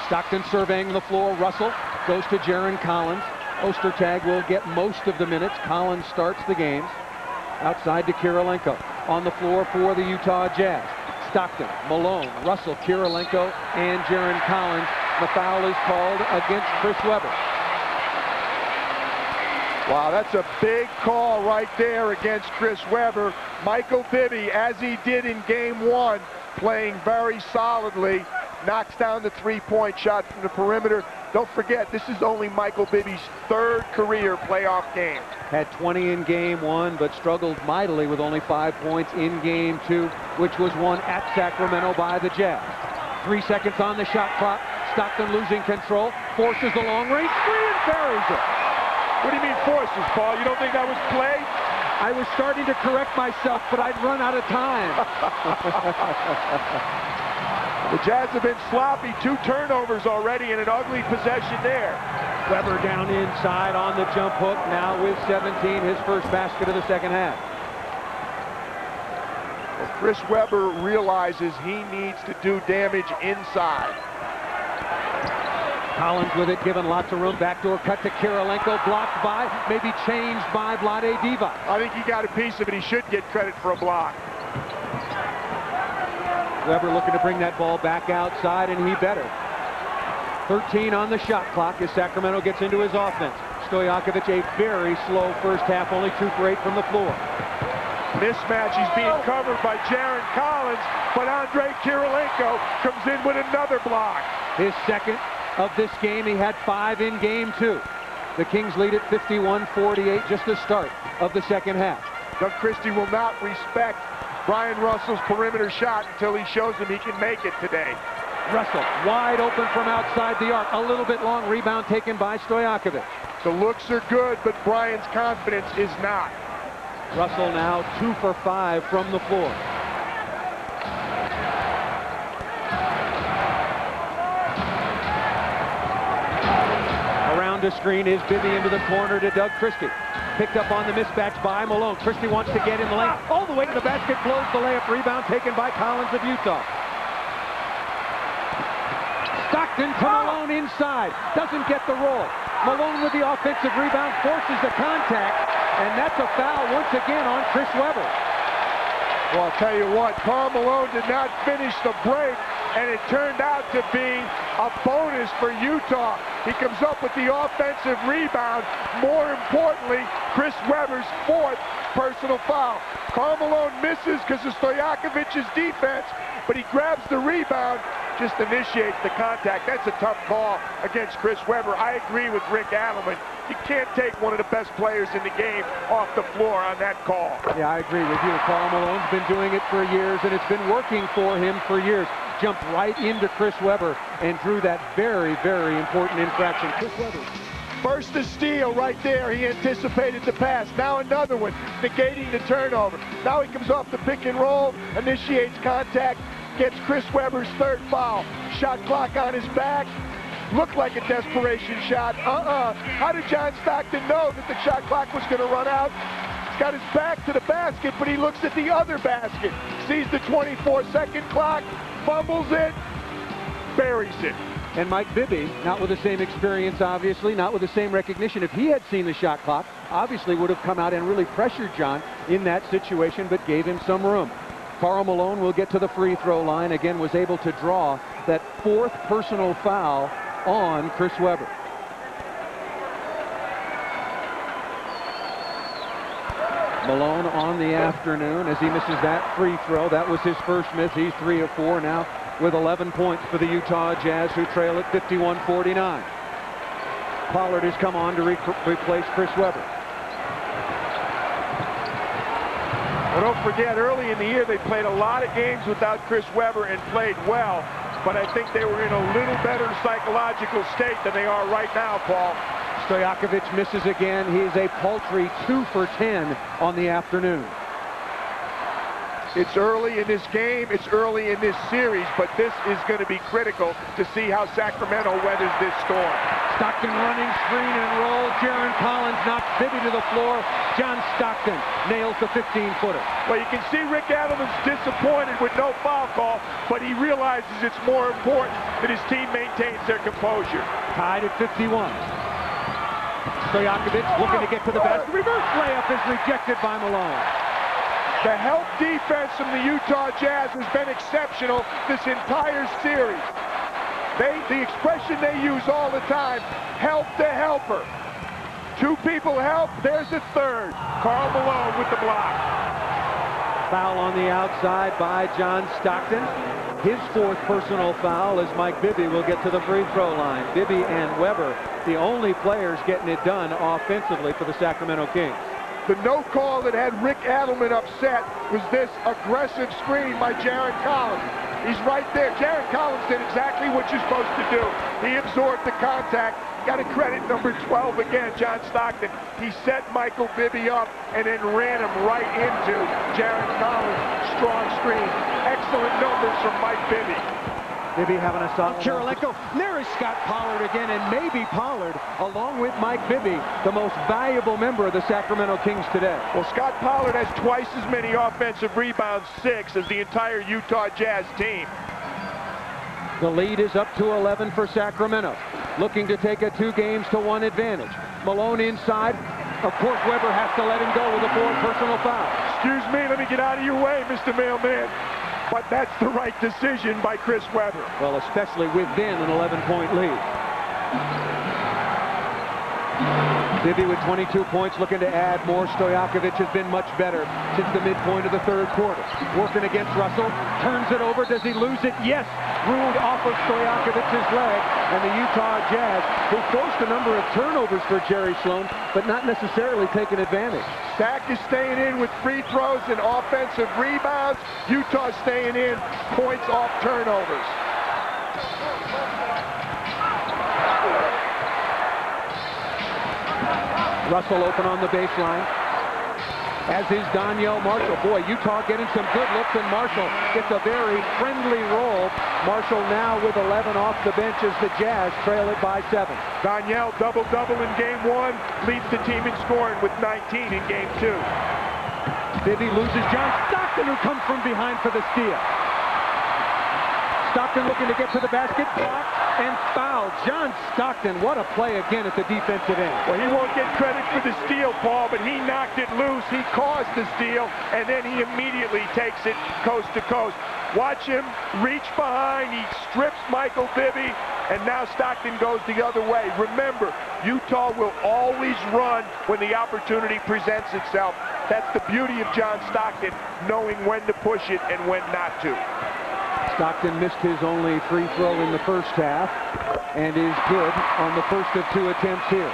Stockton surveying the floor. Russell goes to Jaron Collins. Ostertag will get most of the minutes. Collins starts the games. Outside to Kirilenko. On the floor for the Utah Jazz. Stockton, Malone, Russell, Kirilenko, and Jaron Collins. The foul is called against Chris Webber. Wow, that's a big call right there against Chris Webber. Michael Bibby, as he did in game one, playing very solidly, knocks down the three-point shot from the perimeter. Don't forget, this is only Michael Bibby's third career playoff game. Had 20 in game one, but struggled mightily with only 5 points in game two, which was won at Sacramento by the Jazz. 3 seconds on the shot clock. Stockton losing control, forces the long range three and buries it. What do you mean forces, Paul? You don't think that was play? I was starting to correct myself, but I'd run out of time. The Jazz have been sloppy. 2 turnovers already and an ugly possession there. Webber down inside on the jump hook, now with 17, his first basket of the second half. Well, Chris Webber realizes he needs to do damage inside. Collins with it, given lots of room. Backdoor cut to Kirilenko, blocked by, maybe changed by Vlade Divac. I think he got a piece of it. He should get credit for a block. Webber looking to bring that ball back outside, and he better. 13 on the shot clock as Sacramento gets into his offense. Stojakovic, a very slow first half, only 2 for 8 from the floor. Mismatch, he's being covered by Jaron Collins, but Andre Kirilenko comes in with another block. His second of this game. He had 5 in game two. The Kings lead at 51-48, just the start of the second half. Doug Christie will not respect Brian Russell's perimeter shot until he shows him he can make it today. Russell wide open from outside the arc. A little bit long, rebound taken by Stojakovic. The looks are good, but Brian's confidence is not. Russell now 2 for 5 from the floor. Around the screen is Bibby into the corner to Doug Christie. Picked up on the mismatch by Malone. Christie wants to get in the lane. All the way to the basket, blows the layup. Rebound taken by Collins of Utah. Stockton to Malone inside. Doesn't get the roll. Malone with the offensive rebound, forces the contact, and that's a foul once again on Chris Webber. Well, I'll tell you what, Karl Malone did not finish the break, and it turned out to be a bonus for Utah. He comes up with the offensive rebound. More importantly, Chris Webber's 4th personal foul. Karl Malone misses because of Stojakovic's defense, but he grabs the rebound, just initiates the contact. That's a tough call against Chris Webber. I agree with Rick Adelman. You can't take one of the best players in the game off the floor on that call. Yeah, I agree with you. Karl Malone's been doing it for years, and it's been working for him for years. Jumped right into Chris Webber and drew that very, very important infraction. Chris Webber. First the steal right there. He anticipated the pass. Now another one, negating the turnover. Now he comes off the pick and roll, initiates contact, gets Chris Webber's 3rd foul. Shot clock on his back. Looked like a desperation shot. How did John Stockton know that the shot clock was going to run out? He's got his back to the basket, but he looks at the other basket. Sees the 24-second clock, fumbles it, buries it. And Mike Bibby, not with the same experience, obviously, not with the same recognition. If he had seen the shot clock, obviously would have come out and really pressured John in that situation, but gave him some room. Karl Malone will get to the free throw line. Again, was able to draw that 4th personal foul on Chris Webber. Malone on the afternoon as he misses that free throw. That was his first miss. He's 3 of 4 now with 11 points for the Utah Jazz, who trail at 51-49. Pollard has come on to replace Chris Webber. Well, don't forget, early in the year, they played a lot of games without Chris Webber and played well, but I think they were in a little better psychological state than they are right now, Paul. Stojakovic misses again. He is a paltry 2 for 10 on the afternoon. It's early in this game, it's early in this series, but this is going to be critical to see how Sacramento weathers this storm. Stockton running screen and roll. Jaron Collins knocks Bibby to the floor. John Stockton nails the 15-footer. Well, you can see Rick Adelman's disappointed with no foul call, but he realizes it's more important that his team maintains their composure. Tied at 51. Stojakovic looking to get to the basket. Reverse layup is rejected by Malone. The help defense from the Utah Jazz has been exceptional this entire series. The expression they use all the time, help the helper. Two people help, there's a third. Karl Malone with the block. Foul on the outside by John Stockton. His fourth personal foul as Mike Bibby will get to the free throw line. Bibby and Weber, the only players getting it done offensively for the Sacramento Kings. The no call that had Rick Adelman upset was this aggressive screen by Jaron Collins. He's right there. Jaron Collins did exactly what you're supposed to do. He absorbed the contact. Got to credit number 12 again, John Stockton. He set Michael Bibby up and then ran him right into Jaron Collins' strong screen. Excellent numbers from Mike Bibby. Bibby having a solid. Kirilenko. There is Scott Pollard again, and maybe Pollard, along with Mike Bibby, the most valuable member of the Sacramento Kings today. Well, Scott Pollard has twice as many offensive rebounds, 6, as the entire Utah Jazz team. The lead is up to 11 for Sacramento, looking to take a 2-games-to-1 advantage. Malone inside. Of course, Weber has to let him go with a 4th personal foul. Excuse me, let me get out of your way, Mr. Mailman. But that's the right decision by Chris Weber. Well, especially within an 11-point lead. Bibby with 22 points, looking to add more. Stojakovic has been much better since the midpoint of the 3rd quarter. Working against Russell, turns it over. Does he lose it? Yes. Ruled off of Stojakovic's leg. And the Utah Jazz, who forced a number of turnovers for Jerry Sloan, but not necessarily taking advantage. Sac is staying in with free throws and offensive rebounds. Utah staying in points off turnovers. Russell open on the baseline, as is Donyell Marshall. Boy, Utah getting some good looks, and Marshall gets a very friendly roll. Marshall now with 11 off the bench as the Jazz trail it by 7. Donyell double-double in Game 1, leads the team in scoring with 19 in Game 2. Bibby loses John Stockton, who comes from behind for the steal. Stockton looking to get to the basket, blocked and fouled. John Stockton, what a play again at the defensive end. Well, he won't get credit for the steal, Paul, but he knocked it loose. He caused the steal, and then he immediately takes it coast to coast. Watch him reach behind. He strips Michael Bibby, and now Stockton goes the other way. Remember, Utah will always run when the opportunity presents itself. That's the beauty of John Stockton, knowing when to push it and when not to. Stockton missed his only free throw in the first half and is good on the first of 2 attempts here.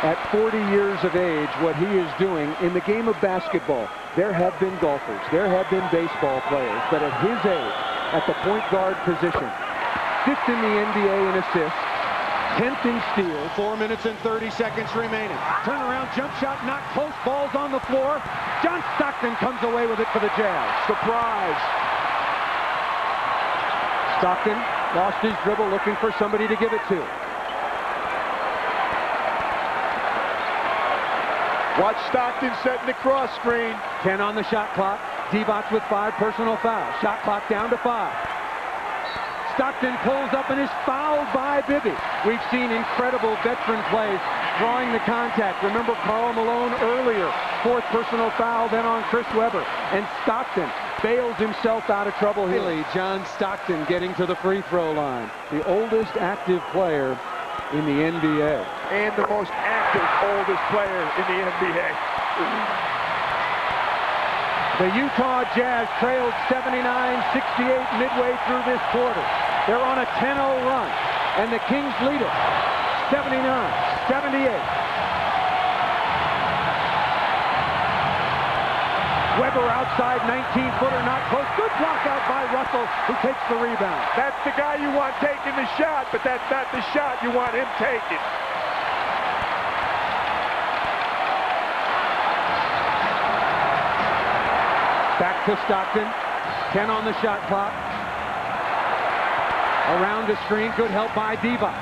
At 40 years of age, what he is doing in the game of basketball, there have been golfers, there have been baseball players, but at his age, at the point guard position, 5th in the NBA in assists, 10th in steals. 4 minutes and 30 seconds remaining. Turnaround jump shot, not close, balls on the floor. John Stockton comes away with it for the Jazz. Surprise. Stockton lost his dribble, looking for somebody to give it to. Watch Stockton setting the cross screen. 10 on the shot clock. Divac with 5 personal fouls. Shot clock down to 5. Stockton pulls up and is fouled by Bibby. We've seen incredible veteran plays drawing the contact. Remember Karl Malone earlier. 4th personal foul then on Chris Weber. And Stockton bails himself out of trouble here. John Stockton getting to the free throw line. The oldest active player in the NBA. And the most active oldest player in the NBA. The Utah Jazz trailed 79-68 midway through this quarter. They're on a 10-0 run, and the Kings lead it 79-78. Weber outside, 19-footer, not close. Good block out by Russell, who takes the rebound. That's the guy you want taking the shot, but that's not the shot you want him taking. Back to Stockton. 10 on the shot clock. Around the screen, good help by Divac.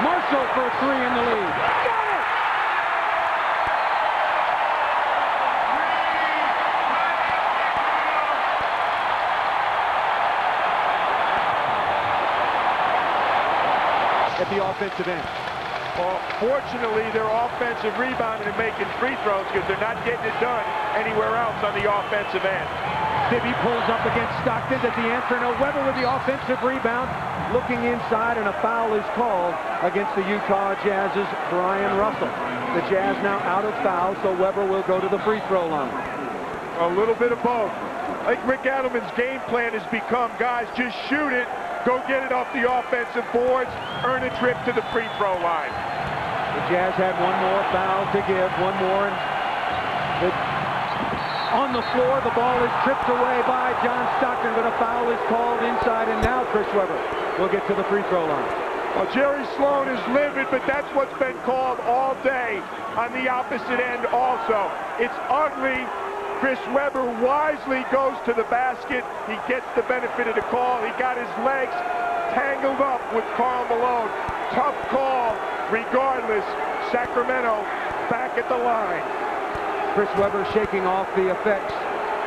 Marshall for 3 in the lead. Got it! At the offensive end. Well, fortunately, they're offensive rebounding and making free throws because they're not getting it done anywhere else on the offensive end. Bibby pulls up against Stockton. That's the answer. No, Weber with the offensive rebound. Looking inside, and a foul is called against the Utah Jazz's Brian Russell. The Jazz now out of foul, so Weber will go to the free throw line. A little bit of both. I think Rick Adelman's game plan has become, guys, just shoot it, go get it off the offensive boards, earn a trip to the free throw line. The Jazz had one more foul to give, one more. On the floor, the ball is tripped away by John Stockton, but a foul is called inside, and now Chris Weber will get to the free throw line. Well, Jerry Sloan is livid, but that's what's been called all day on the opposite end also. It's ugly. Chris Weber wisely goes to the basket. He gets the benefit of the call. He got his legs tangled up with Karl Malone. Tough call, regardless. Sacramento back at the line. Chris Weber shaking off the effects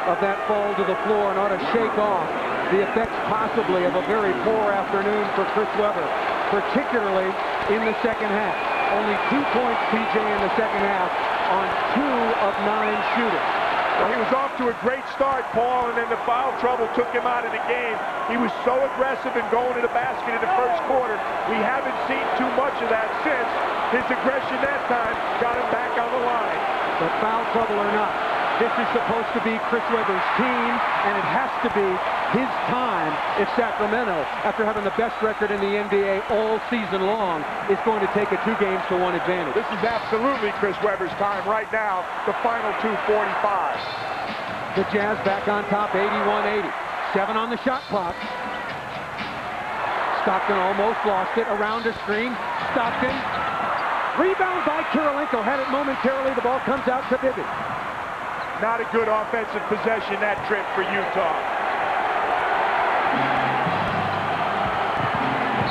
of that fall to the floor, and ought to shake off the effects possibly of a very poor afternoon for Chris Weber, particularly in the second half. Only 2 points, PJ, in the second half on 2 of 9 shooting. Well, he was off to a great start, Paul, and then the foul trouble took him out of the game. He was so aggressive in going to the basket in the first quarter. We haven't seen too much of that since. His aggression that time got him back on the line. But foul trouble or not, this is supposed to be Chris Weber's team, and it has to be his time if Sacramento, after having the best record in the NBA all season long, is going to take a 2-games-to-1 advantage. This is absolutely Chris Weber's time right now, the final 2:45. The Jazz back on top, 81-80. 7 on the shot clock. Stockton almost lost it. Around a screen. Stockton. Rebound by Kirilenko. Had it momentarily. The ball comes out to Bibby. Not a good offensive possession, that trip for Utah.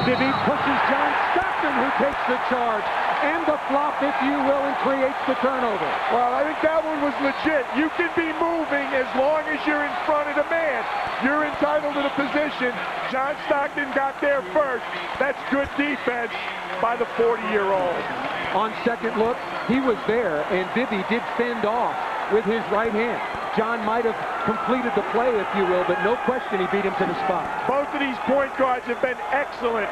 Bibby pushes John Stockton, who takes the charge and the flop, if you will, and creates the turnover. Well, I think that one was legit. You can be moving as long as you're in front of the man. You're entitled to the position. John Stockton got there first. That's good defense by the 40-year-old. On second look, he was there, and Bibby did fend off with his right hand. John might have completed the play, if you will, but no question he beat him to the spot. Both of these point guards have been excellent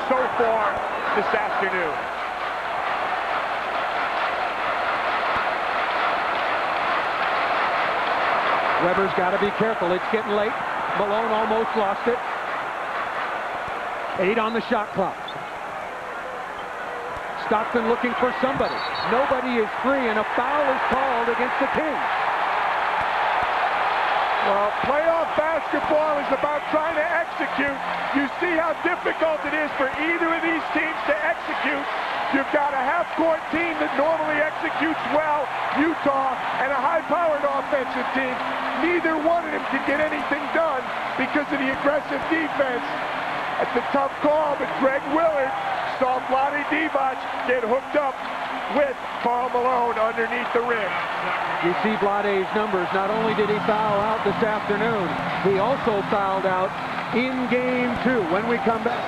so far this afternoon. Weber's got to be careful. It's getting late. Malone almost lost it. 8 on the shot clock. Stockton looking for somebody. Nobody is free, and a foul is called against the Kings. Well, playoff basketball is about trying to execute. You see how difficult it is for either of these teams to execute. You've got a half-court team that normally executes well, Utah, and a high-powered offensive team. Neither one of them can get anything done because of the aggressive defense. It's a tough call, but Greg Willard saw Vlade Divac get hooked up with Karl Malone underneath the rim. You see Vlade's numbers. Not only did he foul out this afternoon, he also fouled out in Game 2. When we come back.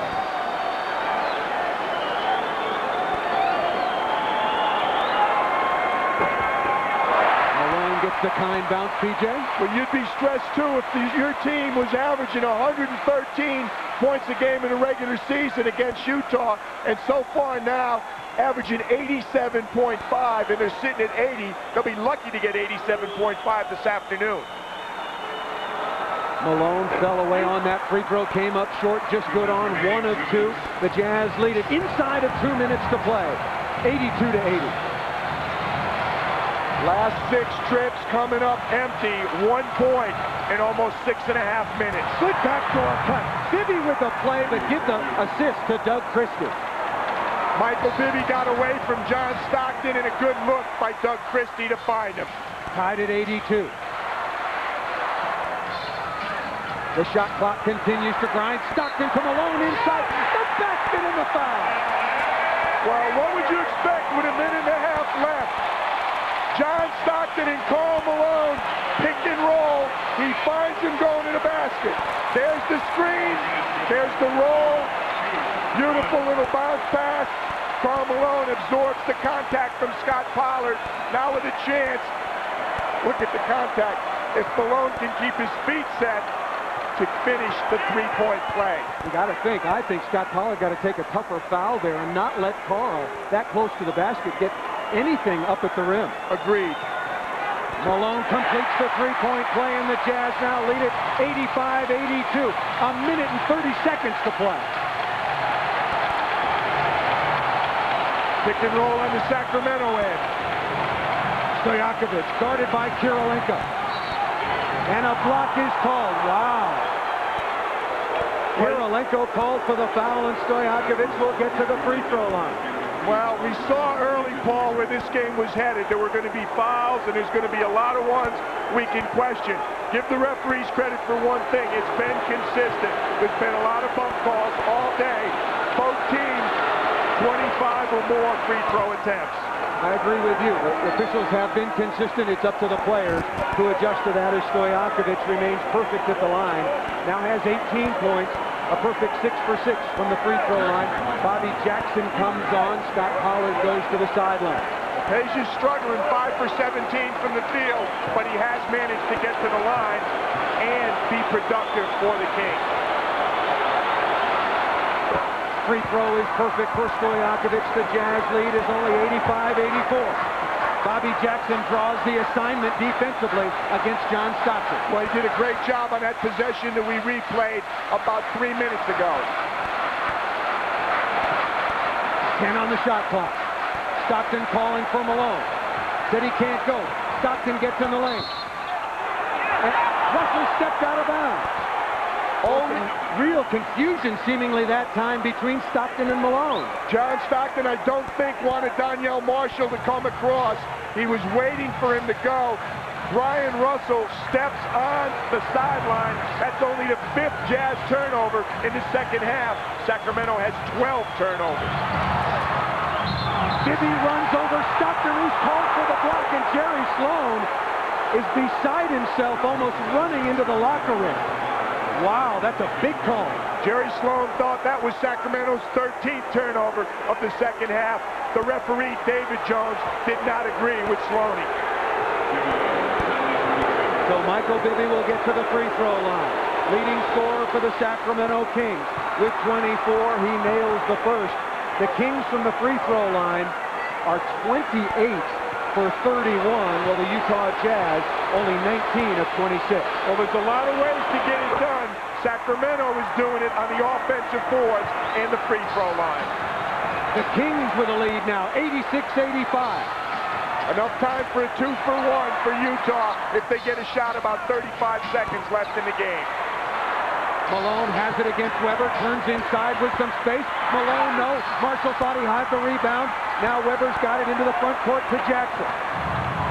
Malone gets the kind bounce, PJ. Well, you'd be stressed, too, if your team was averaging 113 points a game in the regular season against Utah, and so far now averaging 87.5, and they're sitting at 80. They'll be lucky to get 87.5 this afternoon. Malone fell away on that free throw, came up short, just good on 1 of 2. The Jazz lead it inside of 2 minutes to play, 82-80. Last 6 trips coming up empty, 1 point in almost 6.5 minutes. Good backdoor cut. Bibby with the play, but give the assist to Doug Christie. Michael Bibby got away from John Stockton, and a good look by Doug Christie to find him. Tied at 82. The shot clock continues to grind. Stockton to Malone inside. The basket and the foul. Well, what would you expect with a minute and a half left? John Stockton and Karl Malone pick and roll. He finds him going to the basket. There's the screen. There's the roll. Beautiful little bounce pass. Karl Malone absorbs the contact from Scott Pollard. Now with a chance. Look at the contact. If Malone can keep his feet set to finish the three-point play. You got to think. I think Scott Pollard got to take a tougher foul there and not let Karl that close to the basket get anything up at the rim. Agreed. Malone completes the three-point play, and the Jazz now lead it 85-82. A minute and 30 seconds to play. Pick and roll on the Sacramento end. Stojakovic guarded by Kirilenko. And a block is called. Wow. Kirilenko called for the foul, and Stojakovic will get to the free throw line. Well, we saw early, Paul, where this game was headed. There were going to be fouls, and there's going to be a lot of ones we can question. Give the referees credit for one thing. It's been consistent. There's been a lot of bump calls all day. Both teams, 25 or more free throw attempts. I agree with you. The officials have been consistent. It's up to the players to adjust to that as Stojakovic remains perfect at the line. Now has 18 points. A perfect 6 for 6 from the free throw line. Bobby Jackson comes on. Scott Pollard goes to the sideline. Page is struggling, 5 for 17 from the field, but he has managed to get to the line and be productive for the Kings. Free throw is perfect for Stojakovic. The Jazz lead is only 85-84. Bobby Jackson draws the assignment defensively against John Stockton. Well, he did a great job on that possession that we replayed about 3 minutes ago. 10 on the shot clock. Stockton calling for Malone. Said he can't go. Stockton gets in the lane. And Russell stepped out of bounds. Real confusion seemingly that time between Stockton and Malone. John Stockton, I don't think, wanted Donyell Marshall to come across. He was waiting for him to go. Brian Russell steps on the sideline. That's only the 5th Jazz turnover in the second half. Sacramento has 12 turnovers. Bibby runs over Stockton, who's called for the block, and Jerry Sloan is beside himself, almost running into the locker room. Wow, that's a big call. Jerry Sloan thought that was Sacramento's 13th turnover of the second half. The referee, David Jones, did not agree with Sloaney. So Michael Bibby will get to the free throw line. Leading scorer for the Sacramento Kings. With 24, he nails the first. The Kings from the free throw line are 28 for 31, while the Utah Jazz only 19 of 26. Well, there's a lot of ways to get it done. Sacramento is doing it on the offensive boards and the free throw line. The Kings with a lead now, 86-85. Enough time for a 2-for-1 for Utah if they get a shot about 35 seconds left in the game. Malone has it against Weber, turns inside with some space. Malone, no. Marshall thought he had the rebound. Now Weber's got it into the front court to Jackson.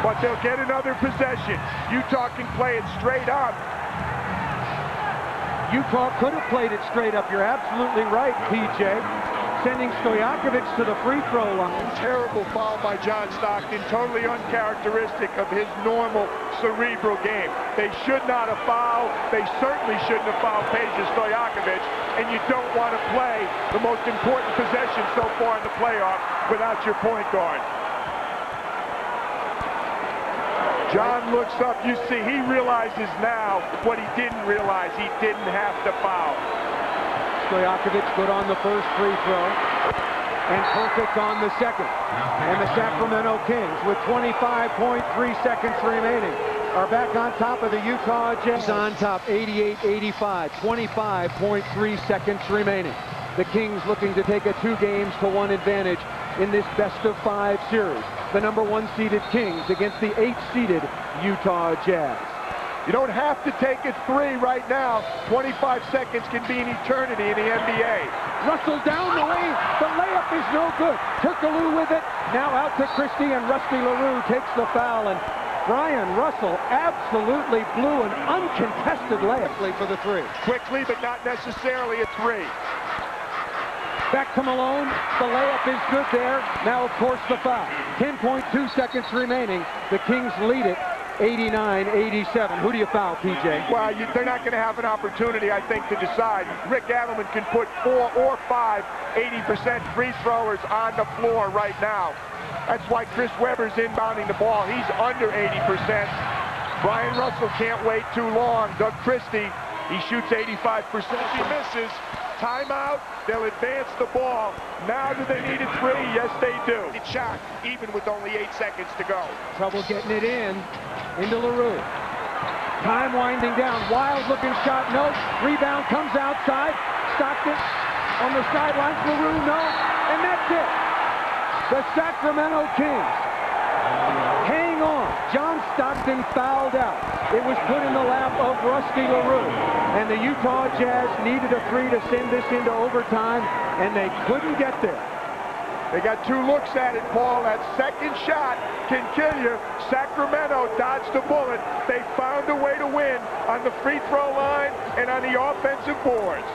But they'll get another possession. Utah can play it straight up. Utah could have played it straight up. You're absolutely right, PJ. Sending Stojakovic to the free throw line. Terrible foul by John Stockton, totally uncharacteristic of his normal cerebral game. They should not have fouled. They certainly shouldn't have fouled Peja Stojakovic, and you don't want to play the most important possession so far in the playoffs without your point guard. John looks up. You see, he realizes now what he didn't realize. He didn't have to foul. Stojakovic good on the first free throw and perfect on the second. And the Sacramento Kings, with 25.3 seconds remaining, are back on top of the Utah Jazz. On top, 88-85, 25.3 seconds remaining. The Kings looking to take a 2-games-to-1 advantage in this best-of-5 series. The #1 seeded Kings against the 8th seeded Utah Jazz. You don't have to take it 3 right now. 25 seconds can be an eternity in the NBA. Russell down the lane. The layup is no good. Turkoglu with it. Now out to Christie, and Rusty LaRue takes the foul. And Brian Russell absolutely blew an uncontested layup for the 3. Quickly, but not necessarily a 3. Back to Malone. The layup is good there. Now, of course, the foul. 10.2 seconds remaining. The Kings lead it 89-87. Who do you foul, PJ? Well, they're not going to have an opportunity, I think, to decide. Rick Adelman can put 4 or 5 80% free throwers on the floor right now. That's why Chris Webber's inbounding the ball. He's under 80%. Brian Russell can't wait too long. Doug Christie, he shoots 85%. If he misses, timeout, they'll advance the ball. Now do they need a 3? Yes, they do. It's shot, even with only 8 seconds to go. Trouble getting it into LaRue. Time winding down. Wild-looking shot, no. Rebound comes outside. Stockton on the sidelines. LaRue, no. And that's it. The Sacramento Kings hang on. John Stockton fouled out. It was put in the lap of Rusty LaRue. And the Utah Jazz needed a 3 to send this into overtime, and they couldn't get there. They got 2 looks at it, Paul. That second shot can kill you. Sacramento dodged a bullet. They found a way to win on the free throw line and on the offensive boards.